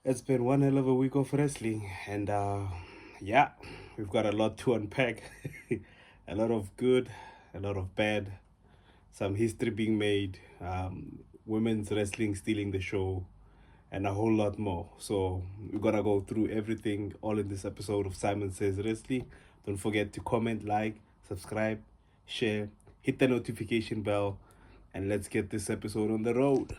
It's been one hell of a week of wrestling, and yeah, we've got a lot to unpack. A lot of good, a lot of bad, some history being made, women's wrestling stealing the show, and a whole lot more. So, we're gonna go through everything all in this episode of Simon Says Wrestling. Don't forget to comment, like, subscribe, share, hit the notification bell, and let's get this episode on the road.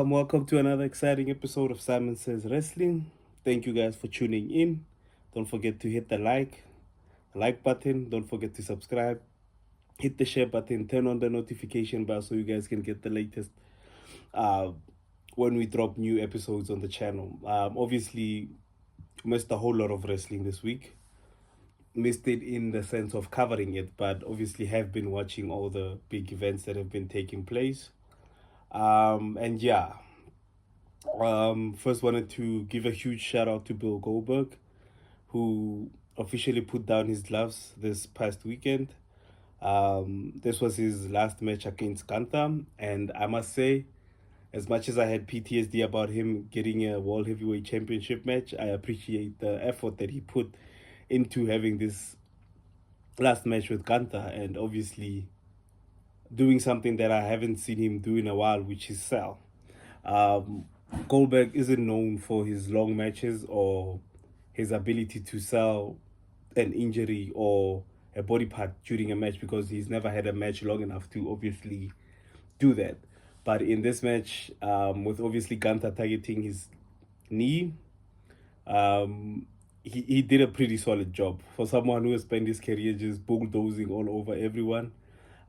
Welcome to another exciting episode of Simon Says Wrestling. Thank you guys for tuning in. Don't forget to hit the like button. Don't forget to subscribe. Hit the share button. Turn on the notification bell so you guys can get the latest uh, when we drop new episodes on the channel. Obviously, missed a whole lot of wrestling this week. Missed it in the sense of covering it, but obviously have been watching all the big events that have been taking place. And yeah, first wanted to give a huge shout out to Bill Goldberg, who officially put down his gloves this past weekend. This was his last match against Gunther, and I must say, as much as I had PTSD about him getting a World Heavyweight Championship match, I appreciate the effort that he put into having this last match with Gunther, and obviously doing something that I haven't seen him do in a while, which is sell. Um, Goldberg isn't known for his long matches or his ability to sell an injury or a body part during a match because he's never had a match long enough to obviously do that. But in this match, with obviously Gunther targeting his knee, he did a pretty solid job. For someone who has spent his career just bulldozing all over everyone,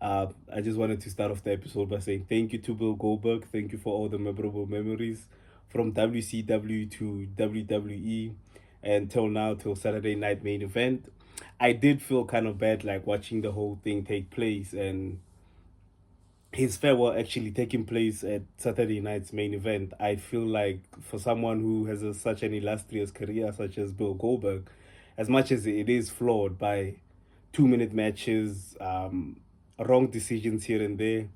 I just wanted to start off the episode by saying thank you to Bill Goldberg. Thank you for all the memorable memories from WCW to WWE and till now, till Saturday Night Main Event. I did feel kind of bad like watching the whole thing take place and his farewell actually taking place at Saturday night's Main Event. I feel like for someone who has such an illustrious career such as Bill Goldberg, as much as it is flawed by 2 minute matches, wrong decisions here and there,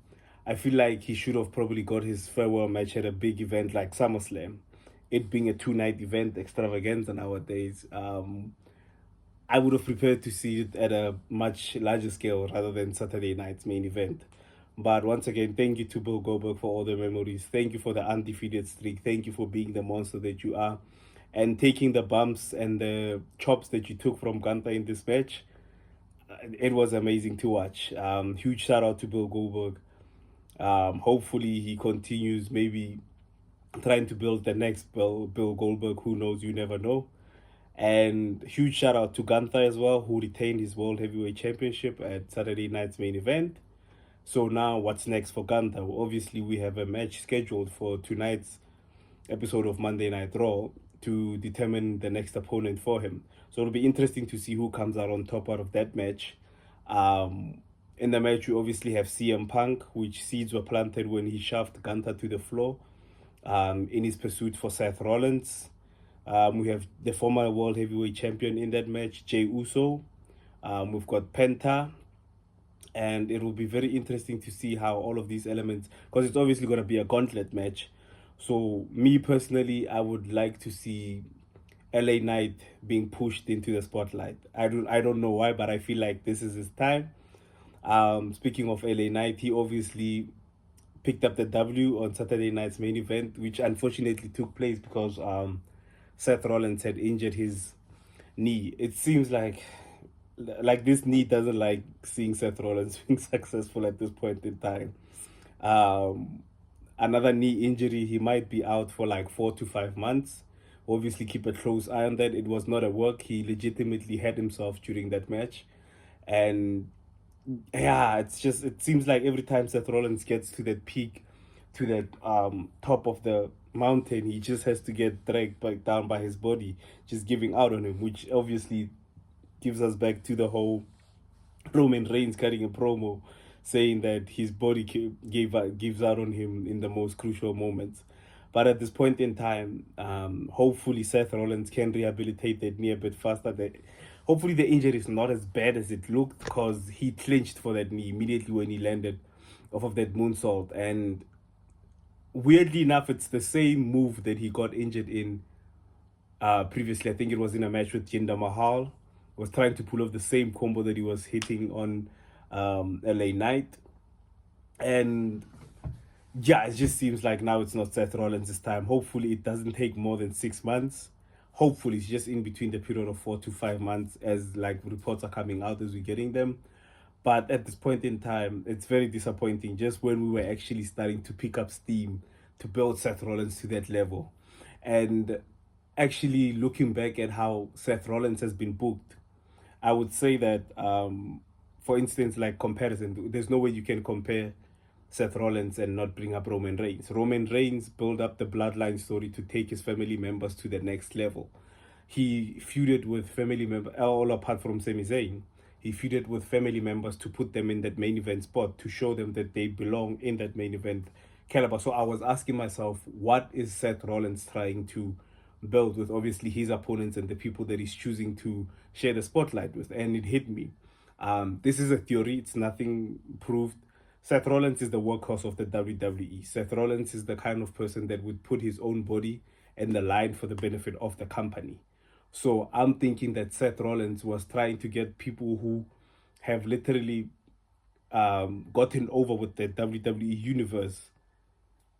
I feel like he should have probably got his farewell match at a big event like SummerSlam. It being a 2 night event extravaganza nowadays, I would have preferred to see it at a much larger scale rather than Saturday night's Main Event. But once again, thank you to Bill Goldberg for all the memories. Thank you for the undefeated streak. Thank you for being the monster that you are. And taking the bumps and the chops that you took from Gunther in this match, it was amazing to watch. Huge shout out to Bill Goldberg. Hopefully he continues maybe trying to build the next Bill Goldberg. Who knows? You never know. And huge shout out to Gunther as well, who retained his World Heavyweight Championship at Saturday night's Main Event. So now what's next for Gunther? Well, obviously, we have a match scheduled for tonight's episode of Monday Night Raw to determine the next opponent for him. So it'll be interesting to see who comes out on top out of that match. In the match, we obviously have CM Punk, which seeds were planted when he shoved Gunther to the floor in his pursuit for Seth Rollins. We have the former World Heavyweight Champion in that match, Jey Uso. We've got Penta. And it will be very interesting to see how all of these elements, because it's obviously going to be a gauntlet match. So me personally, I would like to see LA Knight being pushed into the spotlight. I don't know why, but I feel like this is his time. Speaking of LA Knight, he obviously picked up the W on Saturday night's Main Event, which unfortunately took place because Seth Rollins had injured his knee. It seems like this knee doesn't like seeing Seth Rollins being successful at this point in time. Another knee injury, he might be out for like 4 to 5 months. Obviously, keep a close eye on that. It was not a work. He legitimately had himself during that match. And yeah, it seems like every time Seth Rollins gets to that peak to that top of the mountain, he just has to get dragged back down by his body, just giving out on him, which obviously gives us back to the whole Roman Reigns cutting a promo saying that his body gives out on him in the most crucial moments. But at this point in time, hopefully Seth Rollins can rehabilitate that knee a bit faster. Hopefully the injury is not as bad as it looked, because he clinched for that knee immediately when he landed off of that moonsault. And weirdly enough, it's the same move that he got injured in previously. I think it was in a match with Jinder Mahal. Was trying to pull off the same combo that he was hitting on LA Knight. And yeah, it just seems like now it's not Seth Rollins' time. Hopefully it doesn't take more than 6 months. Hopefully it's just in between the period of 4 to 5 months, as like reports are coming out as we're getting them. But at this point in time, it's very disappointing, just when we were actually starting to pick up steam to build Seth Rollins to that level. And actually looking back at how Seth Rollins has been booked, I would say that, for instance, like comparison, there's no way you can compare Seth Rollins and not bring up Roman Reigns. Roman Reigns built up the bloodline story to take his family members to the next level. He feuded with family members, all apart from Sami Zayn. He feuded with family members to put them in that main event spot, to show them that they belong in that main event caliber. So I was asking myself, what is Seth Rollins trying to build with obviously his opponents and the people that he's choosing to share the spotlight with? And it hit me. This is a theory, it's nothing proved. Seth Rollins is the workhorse of the WWE. Seth Rollins is the kind of person that would put his own body in the line for the benefit of the company. So I'm thinking that Seth Rollins was trying to get people who have literally gotten over with the WWE universe,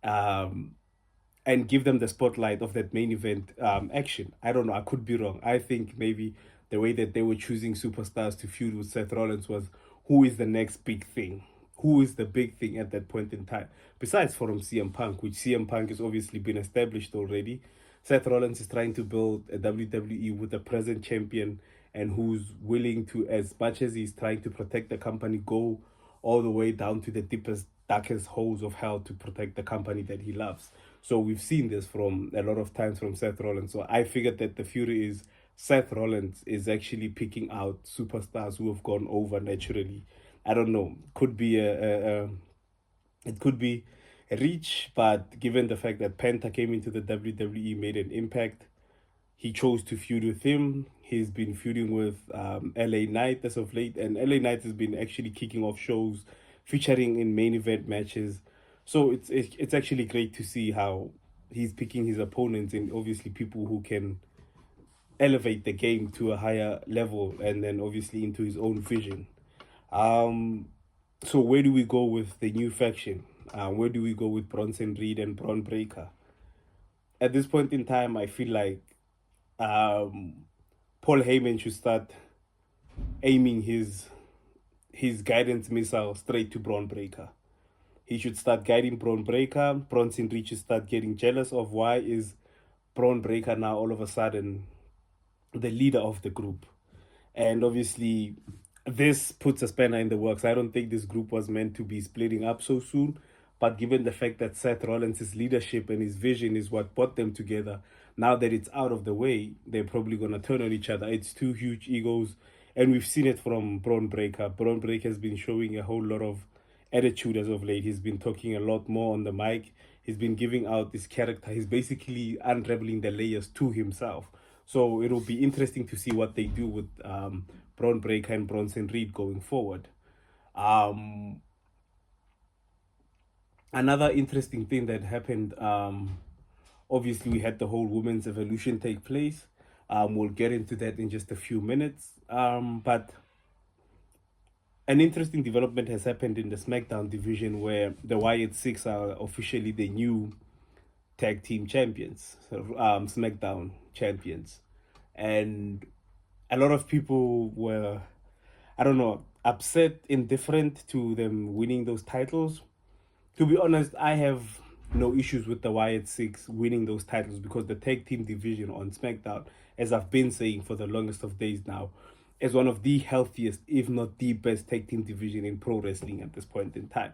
and give them the spotlight of that main event action. I don't know, I could be wrong. I think maybe the way that they were choosing superstars to feud with Seth Rollins was, who is the next big thing? Who is the big thing at that point in time? Besides from CM Punk, which CM Punk has obviously been established already. Seth Rollins is trying to build a WWE with a present champion, and who's willing to, as much as he's trying to protect the company, go all the way down to the deepest, darkest holes of hell to protect the company that he loves. So we've seen this from a lot of times from Seth Rollins. So I figured that the fury is Seth Rollins is actually picking out superstars who have gone over naturally. I don't know. Could be it could be a reach, but given the fact that Penta came into the WWE, made an impact, he chose to feud with him. He's been feuding with LA Knight as of late, and LA Knight has been actually kicking off shows, featuring in main event matches. So it's actually great to see how he's picking his opponents, and obviously people who can elevate the game to a higher level, and then obviously into his own vision. So where do we go with the new faction? Where do we go with Bronson Reed and Braun Breaker? At this point in time, I feel like Paul Heyman should start aiming his guidance missile straight to Braun Breaker. He should start guiding Braun Breaker. Bronson Reed should start getting jealous of, why is Braun Breaker now all of a sudden the leader of the group? And obviously this puts a spanner in the works. I don't think this group was meant to be splitting up so soon, but given the fact that Seth Rollins' leadership and his vision is what brought them together, now that it's out of the way, they're probably going to turn on each other. It's two huge egos, and we've seen it from Braun Breaker. Braun Breaker has been showing a whole lot of attitude as of late. He's been talking a lot more on the mic. He's been giving out this character. He's basically unraveling the layers to himself. So it'll be interesting to see what they do with Braun Breaker and Bronson Reed going forward. Another interesting thing that happened, obviously we had the whole women's evolution take place. We'll get into that in just a few minutes. But an interesting development has happened in the Smackdown division, where the Wyatt Six are officially the new tag team champions, Smackdown champions. And a lot of people were, I don't know, upset, indifferent to them winning those titles. To be honest, I have no issues with the Wyatt Six winning those titles, because the tag team division on SmackDown, as I've been saying for the longest of days now, is one of the healthiest, if not the best tag team division in pro wrestling at this point in time.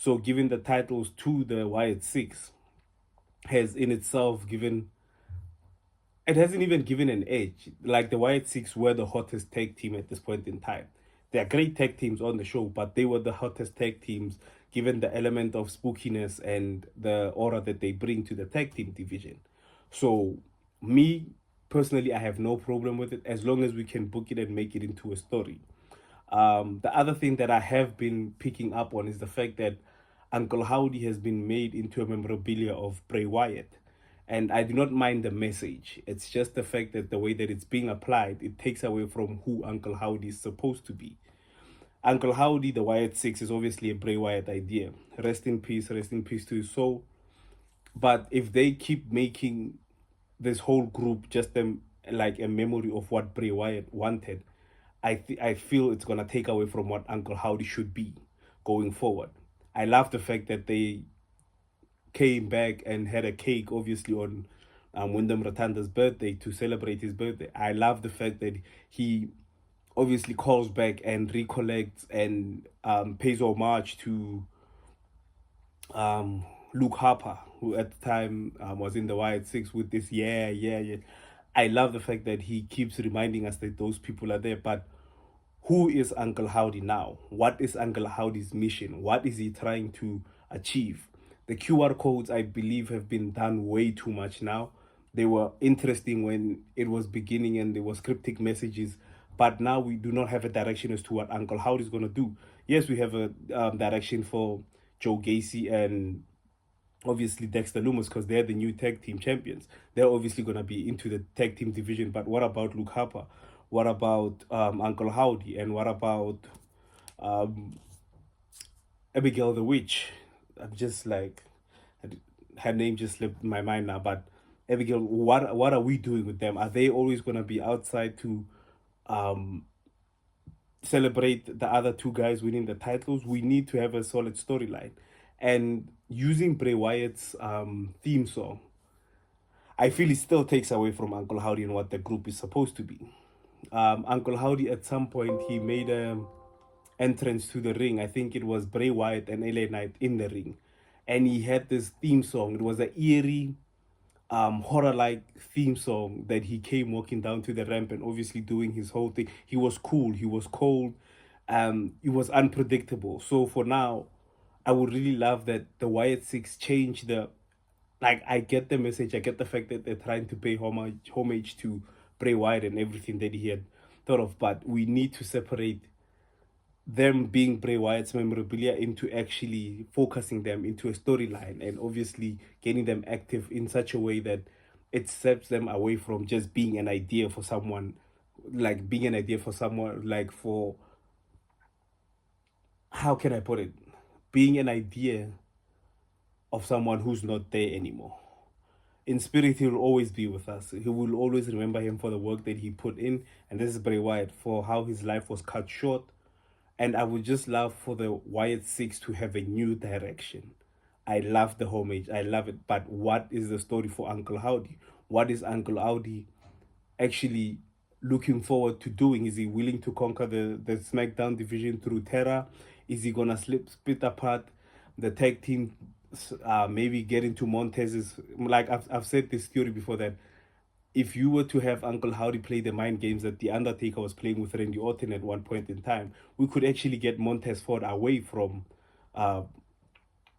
So giving the titles to the Wyatt Six has in itself given, it hasn't even given an edge. Like the Wyatt Six were the hottest tag team at this point in time. They are great tag teams on the show, but they were the hottest tag teams given the element of spookiness and the aura that they bring to the tag team division. So, me personally, I have no problem with it as long as we can book it and make it into a story. The other thing that I have been picking up on is the fact that Uncle Howdy has been made into a memorabilia of Bray Wyatt. And I do not mind the message. It's just the fact that the way that it's being applied, it takes away from who Uncle Howdy is supposed to be. Uncle Howdy, the Wyatt Six, is obviously a Bray Wyatt idea. Rest in peace to his soul. But if they keep making this whole group just like a memory of what Bray Wyatt wanted, I feel it's gonna take away from what Uncle Howdy should be going forward. I love the fact that they came back and had a cake, obviously on Wyndham Ratanda's birthday to celebrate his birthday. I love the fact that he obviously calls back and recollects and pays homage to Luke Harper, who at the time was in the Wyatt Six with this, yeah. I love the fact that he keeps reminding us that those people are there. But who is Uncle Howdy now? What is Uncle Howdy's mission? What is he trying to achieve? The QR codes, I believe, have been done way too much now. They were interesting when it was beginning and there was cryptic messages, but now we do not have a direction as to what Uncle Howdy is going to do. Yes, we have a direction for Joe Gacy and obviously Dexter Lumis because they're the new tag team champions. They're obviously going to be into the tag team division. But what about Luke Harper? What about Uncle Howdy? And what about Abigail the Witch? I'm just like, her name just slipped my mind now. But Abigail, what are we doing with them? Are they always going to be outside to celebrate the other two guys winning the titles? We need to have a solid storyline. And using Bray Wyatt's theme song, I feel it still takes away from Uncle Howdy and what the group is supposed to be. Uncle Howdy, at some point, he made an entrance to the ring. I think it was Bray Wyatt and LA Knight in the ring. And he had this theme song. It was an eerie, horror-like theme song that he came walking down to the ramp and obviously doing his whole thing. He was cool. He was cold. It was unpredictable. So for now, I would really love that the Wyatt Six change the, like, I get the message. I get the fact that they're trying to pay homage to Bray Wyatt and everything that he had thought of, but we need to separate them being Bray Wyatt's memorabilia into actually focusing them into a storyline and obviously getting them active in such a way that it sets them away from just being an idea for someone, like being an idea for someone, like for, how can I put it? Being an idea of someone who's not there anymore. In spirit, he will always be with us. He will always remember him for the work that he put in. And this is Bray Wyatt, for how his life was cut short. And I would just love for the Wyatt Six to have a new direction. I love the homage. I love it. But what is the story for Uncle Howdy? What is Uncle Howdy actually looking forward to doing? Is he willing to conquer the Smackdown division through terror? Is he going to split apart the tag team? Maybe get into Montez's, like I've said this theory before, that if you were to have Uncle Howdy play the mind games that The Undertaker was playing with Randy Orton at one point in time, we could actually get Montez Ford away from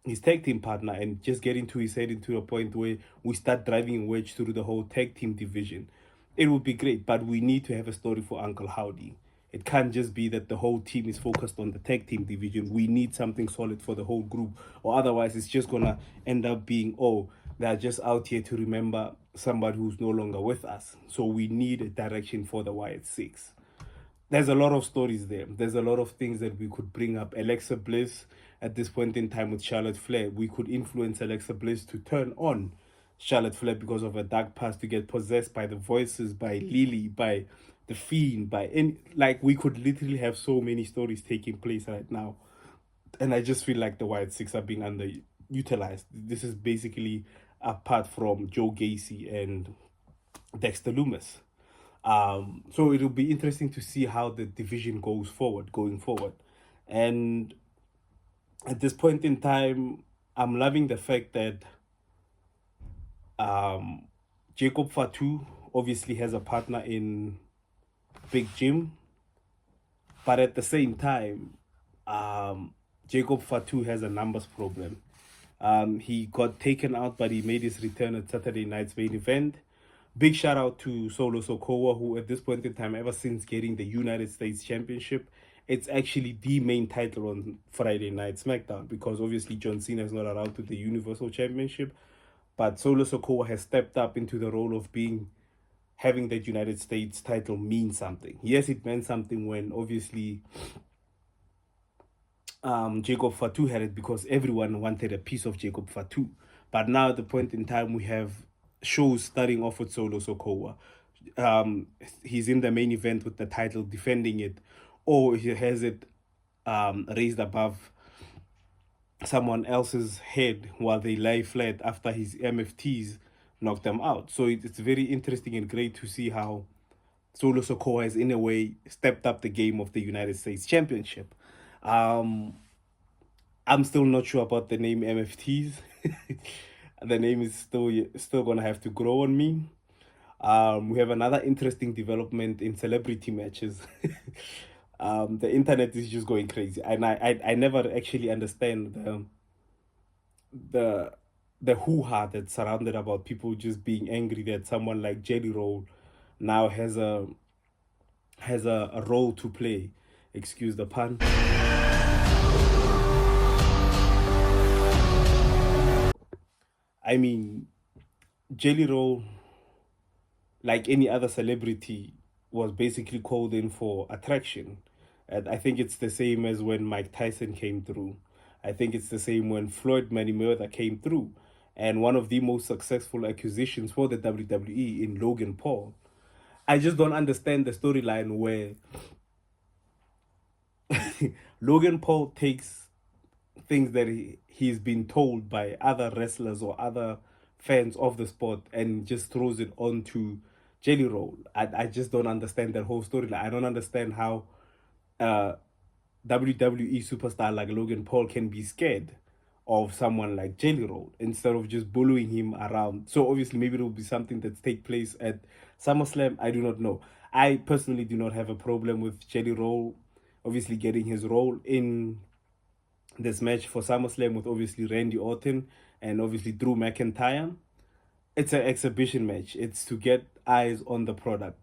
his tag team partner and just get into his head into a point where we start driving a wedge through the whole tag team division. It would be great, but we need to have a story for Uncle Howdy. It can't just be that the whole team is focused on the tag team division. We need something solid for the whole group, or otherwise it's just going to end up being, oh, they're just out here to remember somebody who's no longer with us. So we need a direction for the Wyatt Six. There's a lot of stories there. There's a lot of things that we could bring up. Alexa Bliss, at this point in time with Charlotte Flair, we could influence Alexa Bliss to turn on Charlotte Flair because of a dark past, to get possessed by the voices, by Lily, by the Fiend, by any, like, we could literally have so many stories taking place right now. And I just feel like the Wyatt Six are being underutilized. This is basically apart from Joe Gacy and Dexter Lumis. So it'll be interesting to see how the division going forward. And At this point in time, I'm loving the fact that um, Jacob Fatu obviously has a partner in Big Jim, but at the same time, Jacob Fatu has a numbers problem. He got taken out, but he made his return at Saturday night's main event. Big shout out to Solo Sokoa, who at this point in time, ever since getting the United States Championship, it's actually the main title on Friday Night Smackdown, because obviously John Cena is not around with the Universal Championship. But Solo Sokoa has stepped up into the role of being having that United States title mean something. Yes, it meant something when obviously Jacob Fatu had it, because everyone wanted a piece of Jacob Fatu. But now at the point in time, we have shows starting off with Solo Sokoa. He's in the main event with the title, defending it, or he has it raised above someone else's head while they lie flat after his MFTs knocked them out. So it's very interesting and great to see how Solo Sokoa has, in a way, stepped up the game of the United States Championship. Um, I'm still not sure about the name MFTs. The name is still gonna have to grow on me. We have another interesting development in celebrity matches. The internet is just going crazy, and I never actually understand the the hoo-ha that's surrounded about people just being angry that someone like Jelly Roll now has a role to play. Excuse the pun. I mean, Jelly Roll, like any other celebrity, was basically called in for attraction. And I think it's the same as when Mike Tyson came through. I think it's the same when Floyd Mayweather came through. And one of the most successful acquisitions for the WWE in Logan Paul. I just don't understand the storyline where Logan Paul takes things that he's been told by other wrestlers or other fans of the sport and just throws it onto Jelly Roll. I just don't understand that whole storyline. I don't understand how uh, WWE superstar like Logan Paul can be scared of someone like Jelly Roll instead of just bullying him around. So obviously maybe it will be something that take place at SummerSlam. I do not know. I personally do not have a problem with Jelly Roll obviously getting his role in this match for SummerSlam with obviously Randy Orton and obviously Drew McIntyre. It's an exhibition match. It's to get eyes on the product.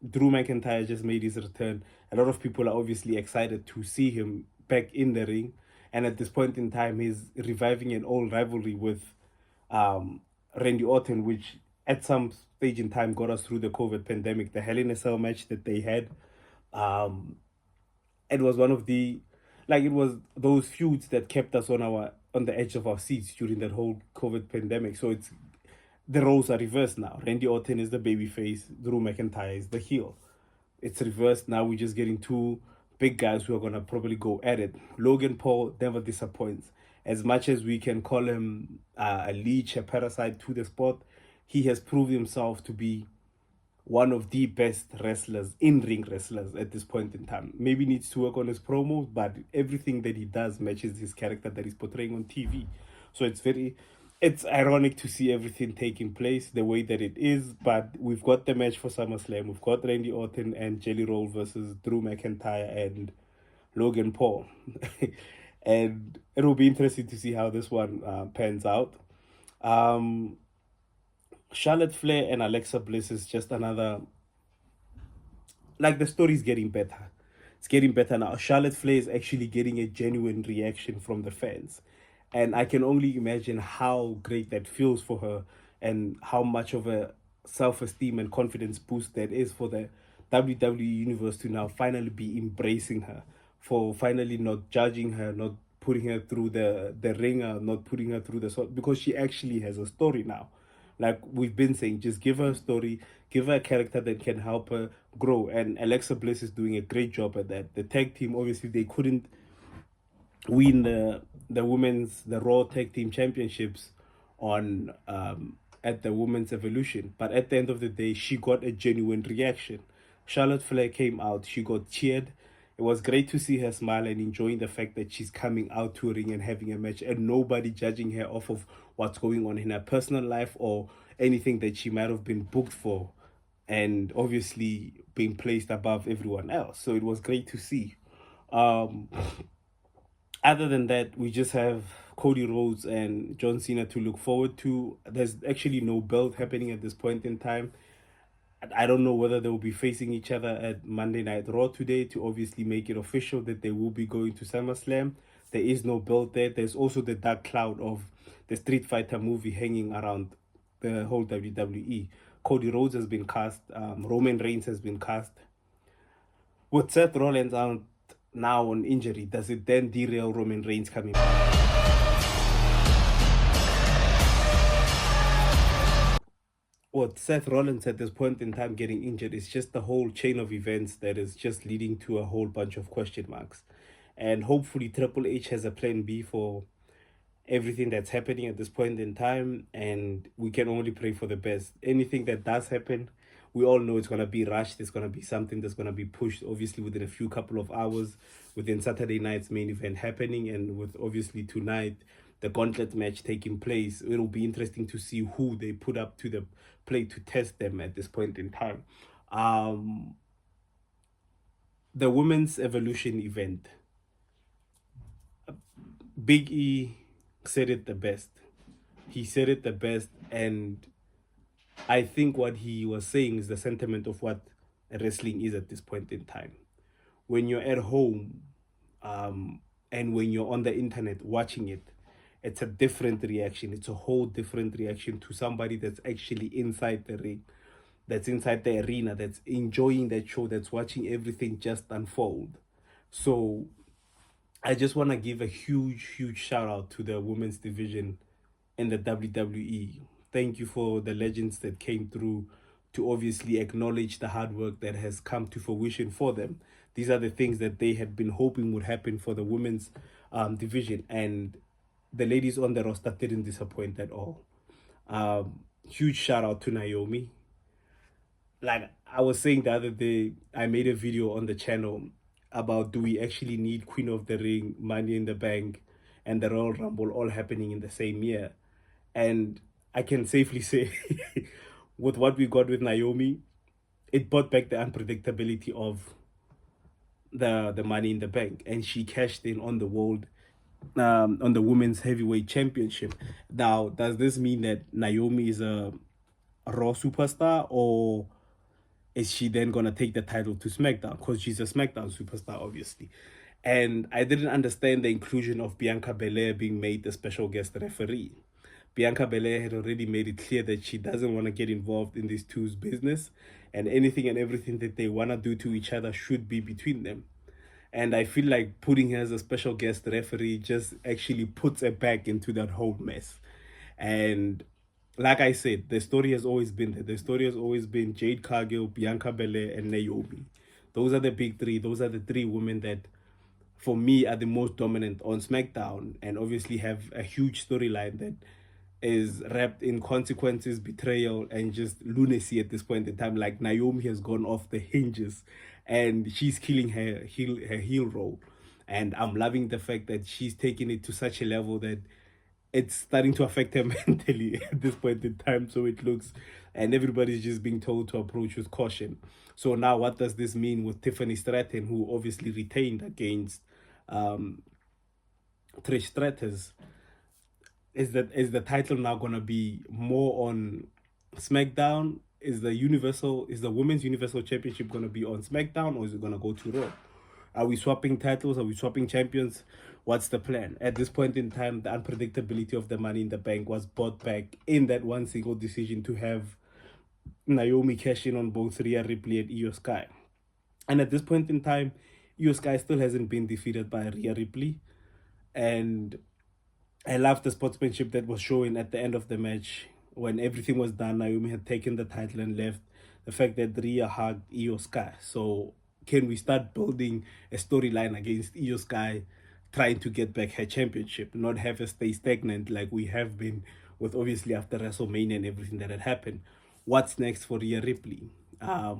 Drew McIntyre just made his return. A lot of people are obviously excited to see him back in the ring. And at this point in time, he's reviving an old rivalry with Randy Orton, which at some stage in time got us through the COVID pandemic. The Hell in a Cell match that they had, um, it was one of the, like, it was those feuds that kept us on the edge of our seats during that whole COVID pandemic. So it's the roles are reversed now. Randy Orton is the baby face, Drew McIntyre is the heel. It's reversed now. We're just getting two big guys who are gonna probably go at it. Logan Paul never disappoints. As much as we can call him a leech, a parasite to the sport, he has proved himself to be one of the best wrestlers, in-ring wrestlers at this point in time. Maybe needs to work on his promos, but everything that he does matches his character that he's portraying on TV. So it's ironic to see everything taking place the way that it is, but we've got the match for SummerSlam. We've got Randy Orton and Jelly Roll versus Drew McIntyre and Logan Paul. And it will be interesting to see how this one pans out. Um, Charlotte Flair and Alexa Bliss is just another, like, the story's getting better. It's getting better now. Charlotte Flair is actually getting a genuine reaction from the fans. And I can only imagine how great that feels for her and how much of a self esteem and confidence boost that is for the WWE Universe to now finally be embracing her, for finally not judging her, not putting her through the ringer, not putting her through the sword, because she actually has a story now. Like we've been saying, just give her a story, give her a character that can help her grow. And Alexa Bliss is doing a great job at that. The tag team, obviously, they couldn't win the Raw Tag Team Championships on at the Women's Evolution, but at the end of the day, she got a genuine reaction. Charlotte Flair came out, she got cheered, It was great to see her smile and enjoying the fact that she's coming out to a ring and having a match, and nobody judging her off of what's going on in her personal life or anything that she might have been booked for, and obviously being placed above everyone else. So it was great to see. Um, Other than that, we just have Cody Rhodes and John Cena to look forward to. There's actually no belt happening at this point in time. I don't know whether they will be facing each other at Monday Night Raw today to obviously make it official that they will be going to SummerSlam. There is no belt there. There's also the dark cloud of the Street Fighter movie hanging around the whole WWE. Cody Rhodes has been cast. Roman Reigns has been cast. With Seth Rollins out now on injury, does it then derail Roman Reigns coming back? What Seth Rollins at this point in time getting injured is just the whole chain of events that is just leading to a whole bunch of question marks. And hopefully Triple H has a plan B for everything that's happening at this point in time, and we can only pray for the best. Anything that does happen, we all know it's going to be rushed. It's going to be something that's going to be pushed obviously within a few couple of hours, within Saturday night's main event happening, and with obviously tonight the gauntlet match taking place. It'll be interesting to see who they put up to the plate to test them at this point in time. The women's evolution event, Big E said it the best. He said it the best, and I think what he was saying is the sentiment of what wrestling is at this point in time. When you're at home, and when you're on the internet watching it, it's a different reaction. It's a whole different reaction to somebody that's actually inside the ring, that's inside the arena, that's enjoying that show, that's watching everything just unfold. So I just want to give a huge shout out to the women's division in the WWE. Thank you for the legends that came through to obviously acknowledge the hard work that has come to fruition for them. These are the things that they had been hoping would happen for the women's division, and the ladies on the roster didn't disappoint at all. Huge shout out to Naomi. Like I was saying the other day, I made a video on the channel about, do we actually need Queen of the Ring, Money in the Bank, and the Royal Rumble all happening in the same year? And I can safely say, with what we got with Naomi, it brought back the unpredictability of the Money in the Bank, and she cashed in on on the women's heavyweight championship. Now, does this mean that Naomi is a Raw superstar, or is she then gonna take the title to Smackdown? Because she's a Smackdown superstar, obviously. And I didn't understand the inclusion of Bianca Belair being made the special guest referee. Bianca Belair had already made it clear that she doesn't want to get involved in these two's business, and anything and everything that they want to do to each other should be between them. And I feel like putting her as a special guest referee just actually puts her back into that whole mess. And like I said, the story has always been there. The story has always been Jade Cargill, Bianca Belair, and Naomi. Those are the big three. Those are the three women that, for me, are the most dominant on SmackDown, and obviously have a huge storyline that is wrapped in consequences, betrayal, and just lunacy at this point in time. Like, Naomi has gone off the hinges, and she's killing her heel role. And I'm loving the fact that she's taking it to such a level that it's starting to affect her mentally at this point in time. So it looks, and everybody's just being told to approach with caution. So now, what does this mean with Tiffany Stratton, who obviously retained against Trish Stratus? Is the title now gonna be more on SmackDown? Is the Women's Universal Championship gonna be on SmackDown, or is it gonna go to Raw? Are we swapping titles? Are we swapping champions? What's the plan? At this point in time, the unpredictability of the Money in the Bank was brought back in that one single decision to have Naomi cash in on both Rhea Ripley and Io Sky. And at this point in time, Io Sky still hasn't been defeated by Rhea Ripley. And I love the sportsmanship that was shown at the end of the match. When everything was done, Naomi had taken the title and left. The fact that Rhea hugged Io Sky. So can we start building a storyline against Io Sky, trying to get back her championship, not have her stay stagnant like we have been with, obviously, after WrestleMania and everything that had happened? What's next for Rhea Ripley?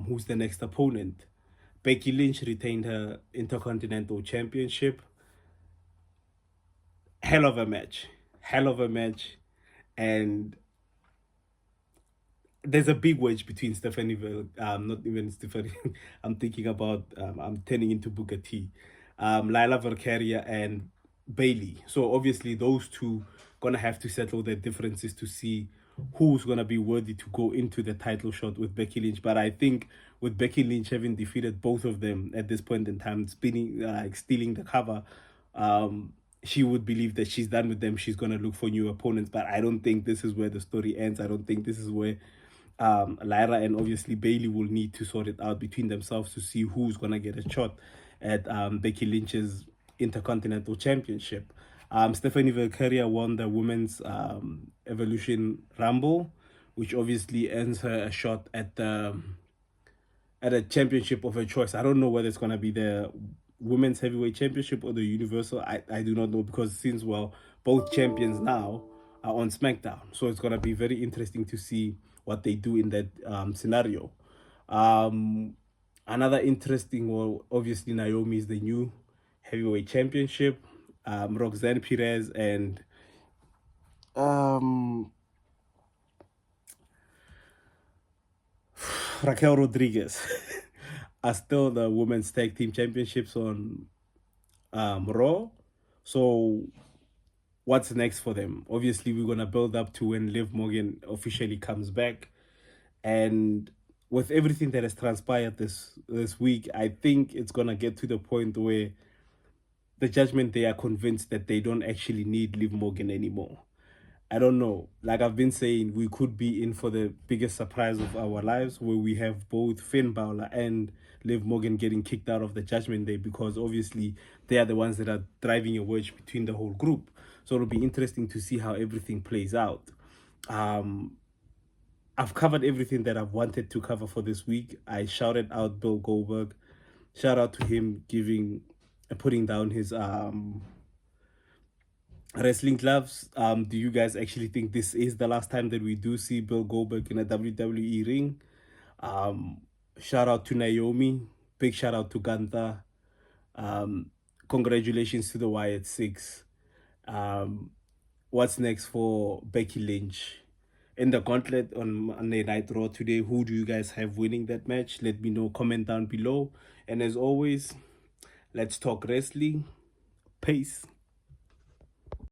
Who's the next opponent? Becky Lynch retained her Intercontinental Championship. Hell of a match. Hell of a match. And there's a big wedge between Stephanie, not even Stephanie. I'm thinking about, I'm turning into Booker T, Lila Valkyria and Bailey. So obviously those two gonna have to settle their differences to see who's gonna be worthy to go into the title shot with Becky Lynch. But I think with Becky Lynch having defeated both of them at this point in time, spinning like stealing the cover, she would believe that she's done with them. She's gonna look for new opponents. But I don't think this is where the story ends. I don't think this is where Lyra and obviously Bailey will need to sort it out between themselves to see who's gonna get a shot at Becky Lynch's Intercontinental Championship. Stephanie Valkyria won the Women's Evolution Rumble, which obviously earns her a shot at a championship of her choice. I don't know whether it's gonna be the Women's Heavyweight Championship or the Universal. I do not know, because since, well, both champions now are on Smackdown, so it's gonna be very interesting to see what they do in that scenario. Another interesting, well, obviously Naomi is the new heavyweight championship. Roxanne Perez and Raquel Rodriguez are still the women's tag team championships on Raw. So what's next for them? Obviously, we're gonna build up to when Liv Morgan officially comes back, and with everything that has transpired this week, I think it's gonna get to the point where the Judgment Day are convinced that they don't actually need Liv Morgan anymore. I don't know. Like I've been saying, we could be in for the biggest surprise of our lives, where we have both Finn Balor and Liv Morgan getting kicked out of the Judgment Day, because obviously they are the ones that are driving a wedge between the whole group. So it'll be interesting to see how everything plays out. I've covered everything that I've wanted to cover for this week. I shouted out Bill Goldberg. Shout out to him putting down his wrestling gloves. Do you guys actually think this is the last time that we do see Bill Goldberg in a WWE ring? Shout out to Naomi. Big shout out to Gunther. Congratulations to the Wyatt Six. What's next for Becky Lynch? In the gauntlet on Monday Night Raw today, who do you guys have winning that match? Let me know. Comment down below. And as always, let's talk wrestling. Peace.